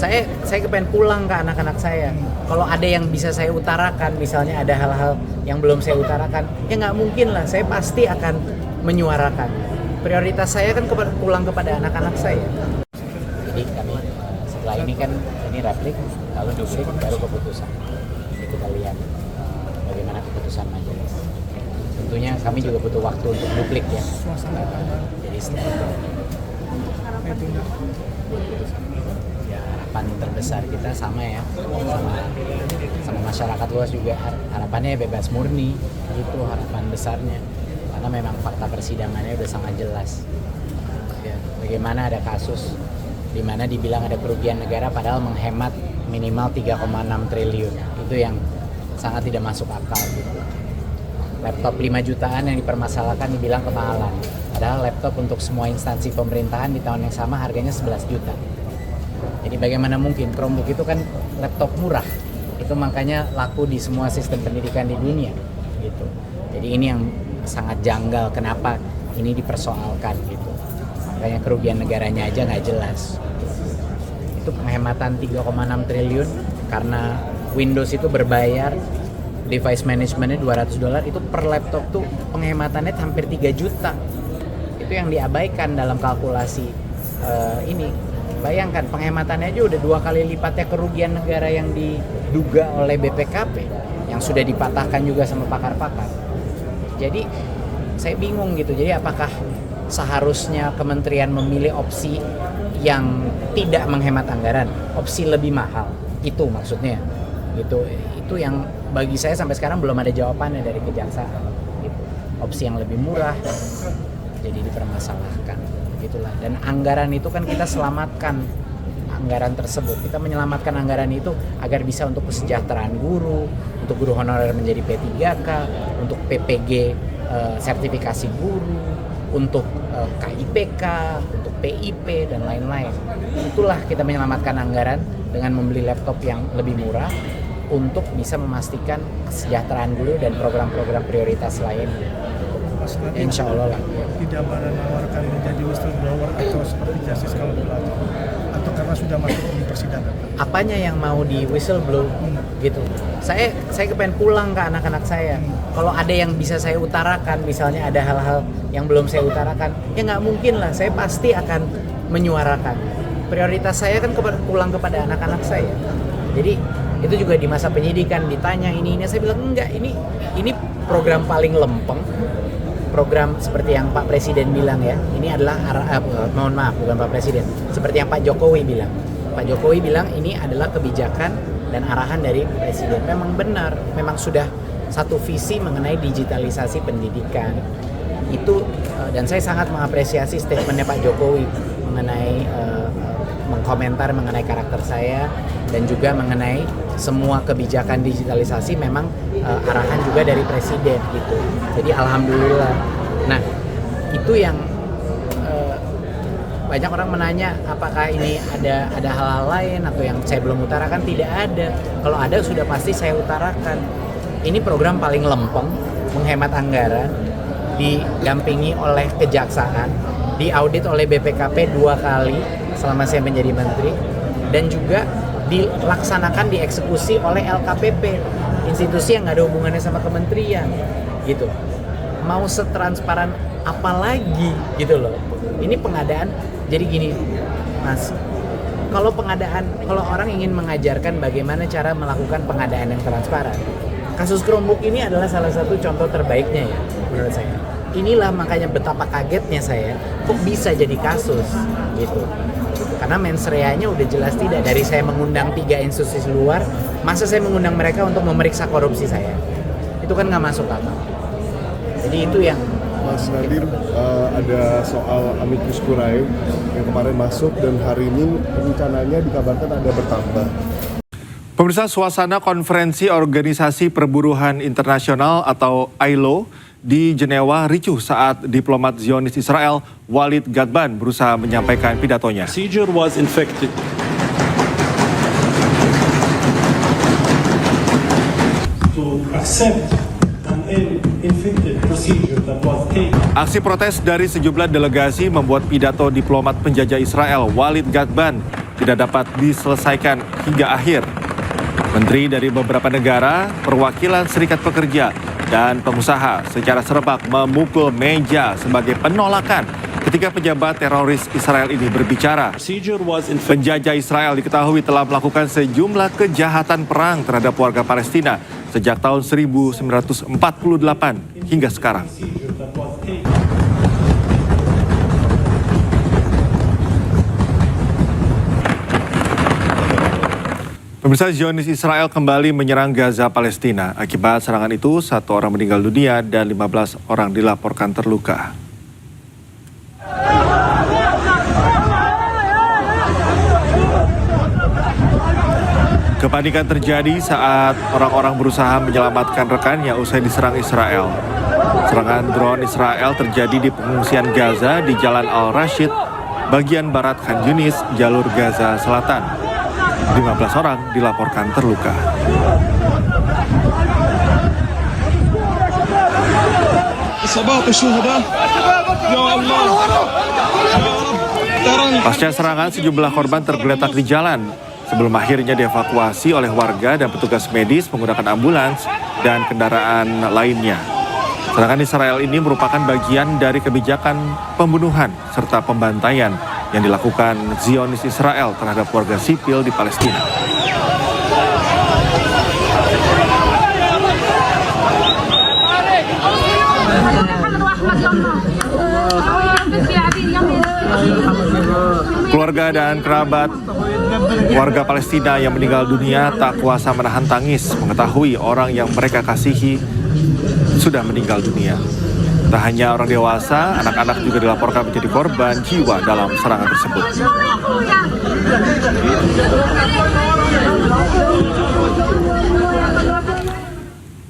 saya kepengen pulang ke anak-anak saya. Kalau ada yang bisa saya utarakan, misalnya ada hal-hal yang belum saya utarakan, ya nggak mungkin lah, saya pasti akan menyuarakan. Prioritas saya kan pulang kepada anak-anak saya. Jadi kami setelah ini kan ini replik, lalu duplik, baru keputusan. Jadi kita lihat bagaimana keputusan majelis. Tentunya kami juga butuh waktu untuk duplik ya. Jadi setelah harapan terbesar kita sama ya, sama masyarakat luas juga, harapannya bebas murni, itu harapan besarnya, karena memang fakta persidangannya udah sangat jelas ya, bagaimana ada kasus di mana dibilang ada kerugian negara padahal menghemat minimal 3,6 triliun, itu yang sangat tidak masuk akal gitu. Laptop 5 jutaan yang dipermasalahkan dibilang kemahalan, padahal laptop untuk semua instansi pemerintahan di tahun yang sama harganya 11 juta. Jadi bagaimana mungkin Chromebook itu kan laptop murah, itu makanya laku di semua sistem pendidikan di dunia gitu. Jadi ini yang sangat janggal, kenapa ini dipersoalkan gitu. Makanya kerugian negaranya aja nggak jelas. Itu penghematan 3,6 triliun karena Windows itu berbayar, device managementnya $200, itu per laptop tuh penghematannya hampir 3 juta. Itu yang diabaikan dalam kalkulasi ini. Bayangkan penghematannya aja udah 2 kali lipatnya kerugian negara yang diduga oleh BPKP yang sudah dipatahkan juga sama pakar-pakar. Jadi saya bingung gitu. Jadi apakah seharusnya kementerian memilih opsi yang tidak menghemat anggaran, opsi lebih mahal? Itu maksudnya. Gitu. Itu yang bagi saya sampai sekarang belum ada jawabannya dari kejaksaan. Gitu. Opsi yang lebih murah jadi dipermasalahkan. Itulah. Dan anggaran itu kan kita selamatkan anggaran tersebut, kita menyelamatkan anggaran itu agar bisa untuk kesejahteraan guru, untuk guru honorer menjadi P3K, untuk PPG sertifikasi guru, untuk KIPK, untuk PIP dan lain-lain. Itulah kita menyelamatkan anggaran dengan membeli laptop yang lebih murah untuk bisa memastikan kesejahteraan guru dan program-program prioritas lainnya. Insya Allah lah. Tidak menawarkan menjadi whistleblower atau seperti justice collaborator, atau karena sudah masuk di persidangan? Apanya yang mau di whistleblow gitu? Saya kepengen pulang ke anak-anak saya. Kalau ada yang bisa saya utarakan, misalnya ada hal-hal yang belum saya utarakan, ya nggak mungkin lah, saya pasti akan menyuarakan. Prioritas saya kan pulang kepada anak-anak saya. Jadi itu juga di masa penyidikan ditanya ini saya bilang enggak, ini program paling lempeng. Program seperti yang Pak Presiden bilang ya, ini adalah mohon maaf bukan Pak Presiden, seperti yang Pak Jokowi bilang. Pak Jokowi bilang ini adalah kebijakan dan arahan dari Presiden. Memang benar, memang sudah satu visi mengenai digitalisasi pendidikan. Itu dan saya sangat mengapresiasi statementnya Pak Jokowi mengenai mengkomentar mengenai karakter saya dan juga mengenai semua kebijakan digitalisasi memang arahan juga dari Presiden gitu. Jadi alhamdulillah. Nah, itu yang banyak orang menanya apakah ini ada hal-hal lain atau yang saya belum utarakan. Tidak ada. Kalau ada sudah pasti saya utarakan. Ini program paling lempeng, menghemat anggaran, didampingi oleh kejaksaan, diaudit oleh BPKP 2 kali selama saya menjadi menteri, dan juga dilaksanakan, dieksekusi oleh LKPP, institusi yang nggak ada hubungannya sama kementerian, gitu. Mau setransparan apa lagi, gitu loh. Ini pengadaan, jadi gini, Mas. Kalau orang ingin mengajarkan bagaimana cara melakukan pengadaan yang transparan, kasus Chromebook ini adalah salah satu contoh terbaiknya ya, menurut saya. Inilah makanya betapa kagetnya saya, kok bisa jadi kasus, gitu. Karena mens rea-nya udah jelas tidak. Dari saya mengundang 3 institusi luar, masa saya mengundang mereka untuk memeriksa korupsi saya? Itu kan nggak masuk akal. Jadi itu yang Mas Nadiem, ada soal amicus curiae yang kemarin masuk dan hari ini rencananya dikabarkan ada bertambah. Pemirsa, suasana konferensi Organisasi Perburuhan Internasional atau ILO di Jenewa ricuh saat diplomat Zionis Israel Walid Ghadban berusaha menyampaikan pidatonya. Procedure was infected. To accept an infected procedure that was taken. Aksi protes dari sejumlah delegasi membuat pidato diplomat penjajah Israel Walid Ghadban tidak dapat diselesaikan hingga akhir. Menteri dari beberapa negara, perwakilan serikat pekerja, dan pengusaha secara serentak memukul meja sebagai penolakan ketika pejabat teroris Israel ini berbicara. Procedure was Penjajah Israel diketahui telah melakukan sejumlah kejahatan perang terhadap warga Palestina sejak tahun 1948 hingga sekarang. Pemirsa, Zionis Israel kembali menyerang Gaza, Palestina. Akibat serangan itu, 1 orang meninggal dunia dan 15 orang dilaporkan terluka. Kepanikan terjadi saat orang-orang berusaha menyelamatkan rekannya usai diserang Israel. Serangan drone Israel terjadi di pengungsian Gaza di Jalan Al-Rashid, bagian barat Khan Yunis, jalur Gaza Selatan. 15 orang dilaporkan terluka. Pasca serangan, sejumlah korban tergeletak di jalan sebelum akhirnya dievakuasi oleh warga dan petugas medis menggunakan ambulans dan kendaraan lainnya. Serangan Israel ini merupakan bagian dari kebijakan pembunuhan serta pembantaian yang dilakukan Zionis Israel terhadap warga sipil di Palestina. Keluarga dan kerabat warga Palestina yang meninggal dunia tak kuasa menahan tangis mengetahui orang yang mereka kasihi sudah meninggal dunia. Tak hanya orang dewasa, anak-anak juga dilaporkan menjadi korban jiwa dalam serangan tersebut.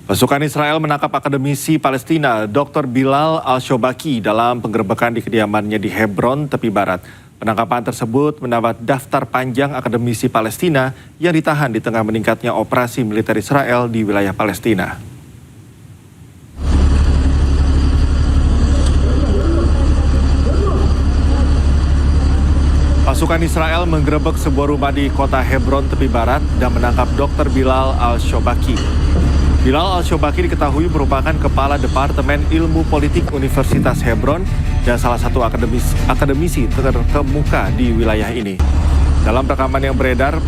Pasukan Israel menangkap akademisi Palestina Dr. Bilal Al-Shobaki dalam penggerebekan di kediamannya di Hebron, tepi barat. Penangkapan tersebut mendapat daftar panjang akademisi Palestina yang ditahan di tengah meningkatnya operasi militer Israel di wilayah Palestina. Pasukan Israel menggerebek sebuah rumah di kota Hebron, tepi barat, dan menangkap Dr. Bilal Al-Shobaki. Bilal Al-Shobaki diketahui merupakan Kepala Departemen Ilmu Politik Universitas Hebron dan salah satu akademisi terkemuka di wilayah ini. Dalam rekaman yang beredar,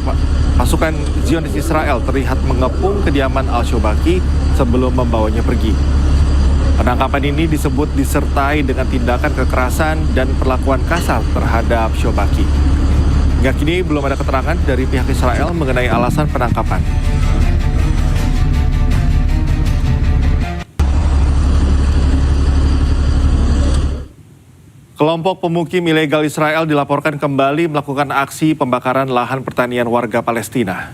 pasukan Zionis Israel terlihat mengepung kediaman Al-Shobaki sebelum membawanya pergi. Penangkapan ini disebut disertai dengan tindakan kekerasan dan perlakuan kasar terhadap Shobaki. Hingga kini belum ada keterangan dari pihak Israel mengenai alasan penangkapan. Kelompok pemukim ilegal Israel dilaporkan kembali melakukan aksi pembakaran lahan pertanian warga Palestina.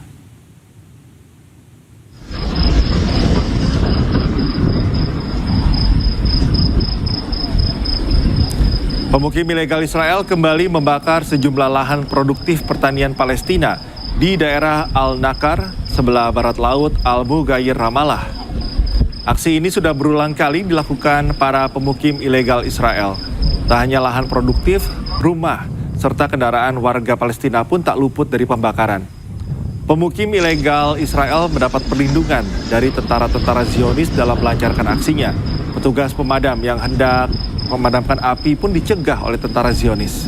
Pemukim ilegal Israel kembali membakar sejumlah lahan produktif pertanian Palestina di daerah Al-Nakar, sebelah barat laut Al-Mughayir, Ramallah. Aksi ini sudah berulang kali dilakukan para pemukim ilegal Israel. Tak hanya lahan produktif, rumah, serta kendaraan warga Palestina pun tak luput dari pembakaran. Pemukim ilegal Israel mendapat perlindungan dari tentara-tentara Zionis dalam melancarkan aksinya. Petugas pemadam yang hendak memadamkan api pun dicegah oleh tentara Zionis.